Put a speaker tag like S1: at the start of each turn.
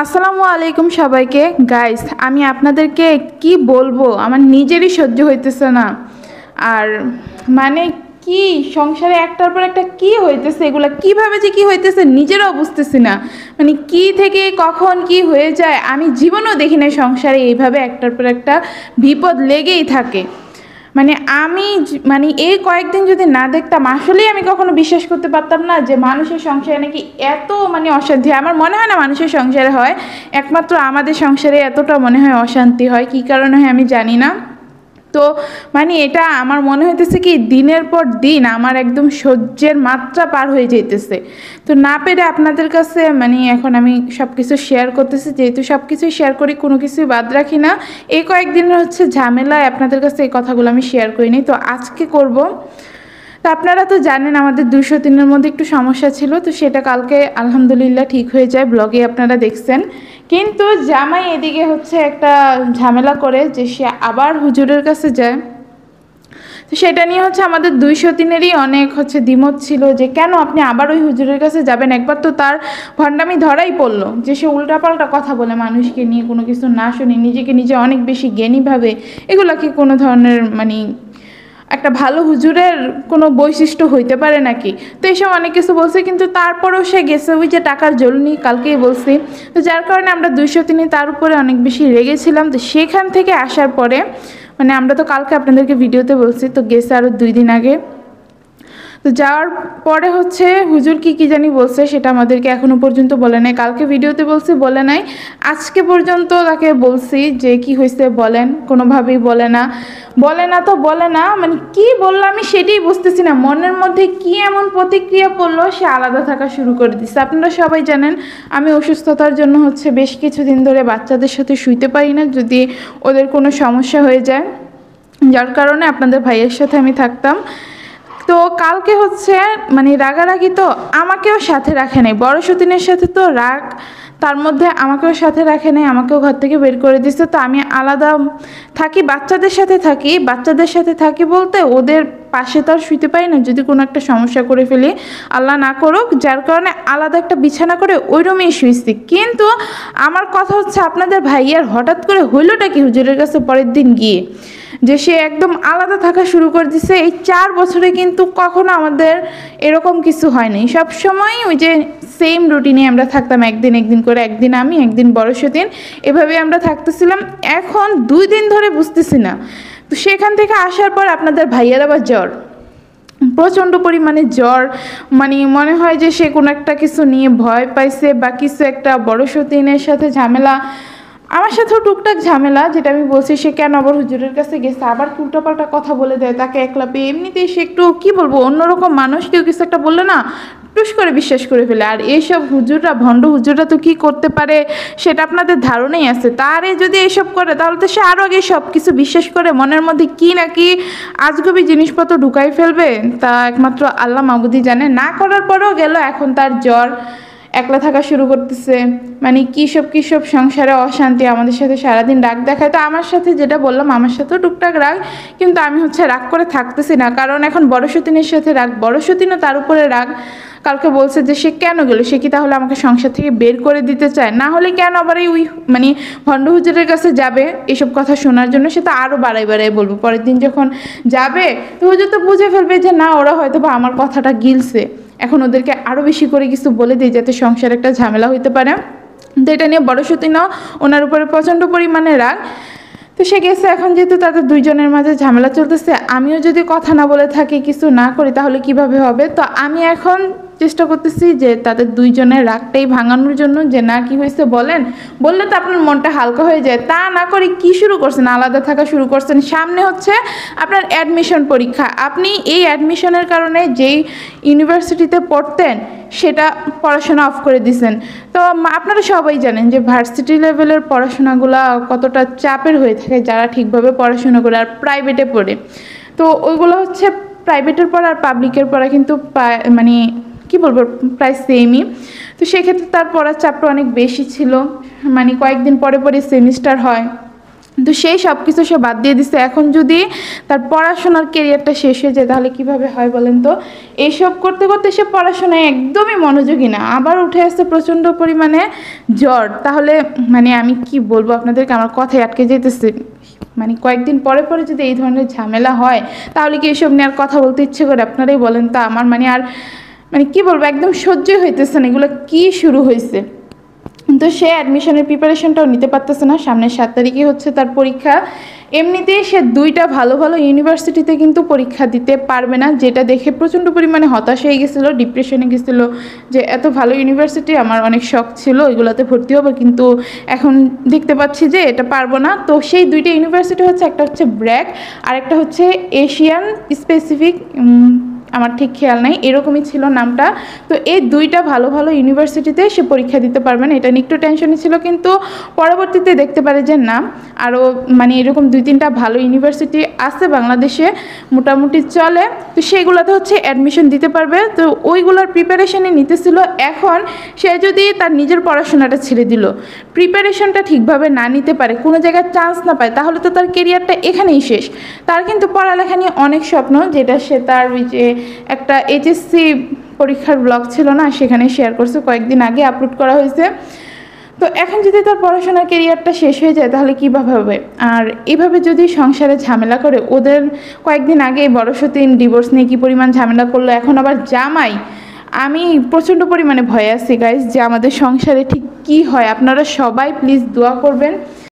S1: আসসালামু আলাইকুম সবাইকে। গাইস, আমি আপনাদেরকে কি বলবো, আমার নিজেরই সহ্য হইতেছে না। আর মানে কি সংসারে একটার পর একটা কি হইতেছে, এগুলা কিভাবে যে কি হইতেছে নিজেরাও বুঝতেছি না। মানে কি থেকে কখন কি হয়ে যায় আমি জীবনেও দেখি না সংসারে এইভাবে একটার পর একটা বিপদ লেগেই থাকে। মানে আমি মানে এই কয়েকদিন যদি না দেখতাম আসলেই আমি কখনো বিশ্বাস করতে পারতাম না যে মানুষের সংসারে নাকি এত মানে অশান্তি হয়। আমার মনে হয় না মানুষের সংসারে হয়, একমাত্র আমাদের সংসারে এতটা মনে হয় অশান্তি হয়। কী কারণে হয় আমি জানি না। তো মানে এটা আমার মনে হইতেছে কি দিনের পর দিন আমার একদম সহ্যের মাত্রা পার হয়ে যাইতেছে। তো না পেরে আপনাদের কাছে মানে এখন আমি সব কিছু শেয়ার করতেছি, যেহেতু সব কিছুই শেয়ার করি, কোনো কিছুই বাদ রাখি না। এই কয়েকদিনের হচ্ছে ঝামেলায় আপনাদের কাছে এই কথাগুলো আমি শেয়ার করিনি, তো আজকে করব। তো আপনারা তো জানেন আমাদের 203-এর মধ্যে একটু সমস্যা ছিল, তো সেটা কালকে আলহামদুলিল্লাহ ঠিক হয়ে যায়, ব্লগে আপনারা দেখছেন। কিন্তু জামাই এদিকে হচ্ছে একটা ঝামেলা করে যে সে আবার হুজুরের কাছে যায়। তো সেটা নিয়ে হচ্ছে আমাদের 203-এরই অনেক হচ্ছে দ্বিমত ছিল যে কেন আপনি আবার ওই হুজুরের কাছে যাবেন। একবার তো তার ভণ্ডামি ধরাই পড়লো যে সে উল্টাপাল্টা কথা বলে, মানুষকে নিয়ে কোনো কিছু না শুনে নিজেকে নিজে অনেক বেশি জ্ঞানী ভাবে। এগুলা কি কোনো ধরনের মানে একটা ভালো হুজুরের কোনো বৈশিষ্ট্য হইতে পারে নাকি? তো এইসব অনেক কিছু বলছে, কিন্তু তারপরেও সে গেছে ওই যে টাকার জ্বলনি, কালকেই বলছি। তো যার কারণে আমরা 203 তার উপরে অনেক বেশি রেগেছিলাম। তো সেখান থেকে আসার পরে মানে আমরা তো কালকে আপনাদেরকে ভিডিওতে বলছি, তো গেছে আরও 2 দিন আগে। তো যাওয়ার পরে হচ্ছে হুজুর কি জানি বলছে, সেটা আমাদেরকে এখনও পর্যন্ত বলে নাই। কালকে ভিডিওতে বলছি, বলে নাই। আজকে পর্যন্ত তাকে বলছি যে কি হয়েছে বলেন, কোনোভাবেই বলে না। তো বলে না, মানে কি বললো আমি সেটাই বুঝতেছি না। মনের মধ্যে কি এমন প্রতিক্রিয়া পড়লো সে আলাদা থাকা শুরু করে দিচ্ছে। আপনারা সবাই জানেন আমি অসুস্থতার জন্য হচ্ছে বেশ কিছুদিন ধরে বাচ্চাদের সাথে শুইতে পারি না, যদি ওদের কোনো সমস্যা হয়ে যায়, যার কারণে আপনাদের ভাইয়ের সাথে আমি থাকতাম। তো কালকে হচ্ছে মানে রাগারাগি, তো আমাকেও সাথে রাখে নাই। বড় সতীনের সাথে তো রাগ, তার মধ্যে আমাকেও সাথে রাখে নাই, আমাকেও ঘর থেকে বের করে দিচ্ছে। তো আমি আলাদা থাকি, বাচ্চাদের সাথে থাকি। বাচ্চাদের সাথে থাকি বলতে ওদের পাশে তো আর শুইতে পারি না, যদি কোনো একটা সমস্যা করে ফেলি, আল্লাহ না করুক, যার কারণে আলাদা একটা বিছানা করে ওই রুমেই শুইছি। কিন্তু আমার কথা হচ্ছে আপনাদের ভাইয়ার হঠাৎ করে হইলোটা কি হুজুরের কাছে পরের দিন গিয়ে যে সে একদম আলাদা থাকা শুরু করে দিছে। এই 4 বছরে কিন্তু কখনো আমাদের এরকম কিছু হয়নি, সবসময় ওই যে সেম রুটিনে আমরা থাকতাম, একদিন করে, একদিন আমি, একদিন বড় সতীন, এভাবে আমরা থাকতেছিলাম। এখন 2 দিন ধরে বুঝতেছি না। তো সেখান থেকে আসার পর আপনাদের ভাইয়ার আবার জ্বর, প্রচণ্ড পরিমাণে জ্বর। মানে মনে হয় যে সে কোনো একটা কিছু নিয়ে ভয় পাইছে বা কিছু একটা। বড় সতীনের সাথে ঝামেলা, আমার সাথেও টুকটাক ঝামেলা, যেটা আমি বলছি। সে কেন আবার হুজুরের কাছে গেছে, আবার উল্টাপাল্টা কথা বলে দেয় তাকে একলা পেয়ে। এমনিতেই সে একটু কী বলবো, অন্যরকম মানুষ, কেউ কিছু একটা বললে না টুস করে বিশ্বাস করে ফেলে। আর এইসব হুজুররা, ভণ্ড হুজুররা তো কী করতে পারে সেটা আপনাদের ধারণাই আছে। তারে যদি এসব করে তাহলে তো সে আরও আগে সব কিছু বিশ্বাস করে মনের মধ্যে কি না কি আজগবি জিনিসপত্র ঢুকাই ফেলবে, তা একমাত্র আল্লাহ মাবুদি জানে। না করার পরেও গেল, এখন তার জ্বর, একলা থাকা শুরু করতেছে। মানে কী সব সংসারে অশান্তি, আমাদের সাথে সারাদিন রাগ দেখায়। তো আমার সাথে যেটা বললাম, আমার সাথেও টুকটাক রাগ, কিন্তু আমি হচ্ছে রাগ করে থাকতেছি না, কারণ এখন বড় সতীনের সাথে রাগ, বড় সতীনও তার উপরে রাগ। কালকে বলছে যে সে কেন গেল, সে কি তাহলে আমাকে সংসার থেকে বের করে দিতে চায়? না হলে কেন আবার এই ওই মানে ভণ্ড হুজুরের কাছে যাবে এসব কথা শোনার জন্য? সে তো আরও বাড়াই বলবো। পরের দিন যখন যাবে তো হুজুর তো বুঝে ফেলবে যে না, ওরা হয়তো বা আমার কথাটা গিলছে, এখন ওদেরকে আরও বেশি করে কিছু বলে দিই যাতে সংসারে একটা ঝামেলা হইতে পারে। তো এটা নিয়ে বড় সতীনও ওনার উপরে প্রচণ্ড পরিমাণে রাগ। তো সে গেছে। এখন যেহেতু তাদের 2 জনের মাঝে ঝামেলা চলতেছে, আমিও যদি কথা না বলে থাকি, কিছু না করি, তাহলে কিভাবে হবে? তো আমি এখন চেষ্টা করতেছি যে তাদের 2 জনের রাগটাই ভাঙানোর জন্য, যে না কি হয়েছে বলেন, বললে তো আপনার মনটা হালকা হয়ে যায়। তা না করে কি শুরু করছেন, আলাদা থাকা শুরু করছেন। সামনে হচ্ছে আপনার অ্যাডমিশন পরীক্ষা, আপনি এই অ্যাডমিশনের কারণে যেই ইউনিভার্সিটিতে পড়তেন সেটা পড়াশোনা অফ করে দিয়েছেন। তো আপনারা সবাই জানেন যে ভার্সিটি লেভেলের পড়াশোনাগুলো কতটা চাপের হয়ে থাকে যারা ঠিকভাবে পড়াশোনা করে আর প্রাইভেটে পড়ে। তো ওইগুলো হচ্ছে প্রাইভেটের পড়া আর পাবলিকের পড়া কিন্তু মানে কি বলবো, প্রায় সেমই। তো সেক্ষেত্রে তার পড়ার চাপটা অনেক বেশি ছিল, মানে কয়েকদিন পরে সেমিস্টার হয়। তো সেই সব কিছু সে বাদ দিয়ে দিছে। এখন যদি তার পড়াশোনার কেরিয়ারটা শেষ হয়ে যায় তাহলে কিভাবে হয় বলেন তো? এইসব করতে করতে সে পড়াশোনায় একদমই মনোযোগী না, আবার উঠে আসছে প্রচণ্ড পরিমাণে জ্বর। তাহলে মানে আমি কি বলবো আপনাদেরকে, আমার কথায় আটকে যেতেছে। মানে কয়েকদিন পরে পরে যদি এই ধরনের ঝামেলা হয় তাহলে কি এসব নিয়ে আর কথা বলতে ইচ্ছে করে? আপনারাই বলেন তো। আমার মানে আর মানে কি বলবো, একদম সহ্যই হইতেছে না, এগুলো কি শুরু হয়েছে। তো সে অ্যাডমিশনের প্রিপারেশনটাও নিতে পারতেছে না। সামনের 7 তারিখে হচ্ছে তার পরীক্ষা। এমনিতেই সে 2টা ভালো ভালো ইউনিভার্সিটিতে কিন্তু পরীক্ষা দিতে পারবে না, যেটা দেখে প্রচণ্ড পরিমাণে হতাশ হয়ে গেছিলো, ডিপ্রেশনে গেছিলো। যে এত ভালো ইউনিভার্সিটি, আমার অনেক শখ ছিল এগুলোতে ভর্তি হবে, কিন্তু এখন দেখতে পাচ্ছি যে এটা পারবো না। তো সেই 2টা ইউনিভার্সিটি হচ্ছে, একটা হচ্ছে ব্র্যাক আর একটা হচ্ছে এশিয়ান স্পেসিফিক, আমার ঠিক খেয়াল নাই, এরকমই ছিল নামটা। তো এই 2টা ভালো ভালো ইউনিভার্সিটিতে সে পরীক্ষা দিতে পারবে না। এটা নিয়ে একটু টেনশনই ছিল, কিন্তু পরবর্তীতে দেখতে পারে যে না, আরও মানে এরকম 2-3টা ভালো ইউনিভার্সিটি আছে বাংলাদেশে, মোটামুটি চলে। তো সেগুলোতে হচ্ছে অ্যাডমিশন দিতে পারবে। তো ওইগুলোর প্রিপারেশনে নিতেছিল। এখন সে যদি তার নিজের পড়াশোনাটা ছেড়ে দিল, প্রিপারেশনটা ঠিকভাবে না নিতে পারে, কোনো জায়গায় চান্স না পায়, তাহলে তো তার কেরিয়ারটা এখানেই শেষ। তার কিন্তু পড়ালেখা নিয়ে অনেক স্বপ্ন, যেটা সে তার ওই যে একটা এইচএসসি পরীক্ষার ব্লগ ছিল না, সেখানে শেয়ার করছে, কয়েকদিন আগে আপলোড করা হয়েছে। তো এখন যদি তার পড়াশোনার কেরিয়ারটা শেষ হয়ে যায় তাহলে কীভাবে হবে? আর এভাবে যদি সংসারে ঝামেলা করে, ওদের কয়েকদিন আগে বড় সতীন ডিভোর্স নিয়ে কী পরিমাণ ঝামেলা করলো, এখন আবার জামাই। আমি প্রচণ্ড পরিমাণে ভয়ে আছি গাইস, যে আমাদের সংসারে ঠিক কী হয়। আপনারা সবাই প্লিজ দোয়া করবেন।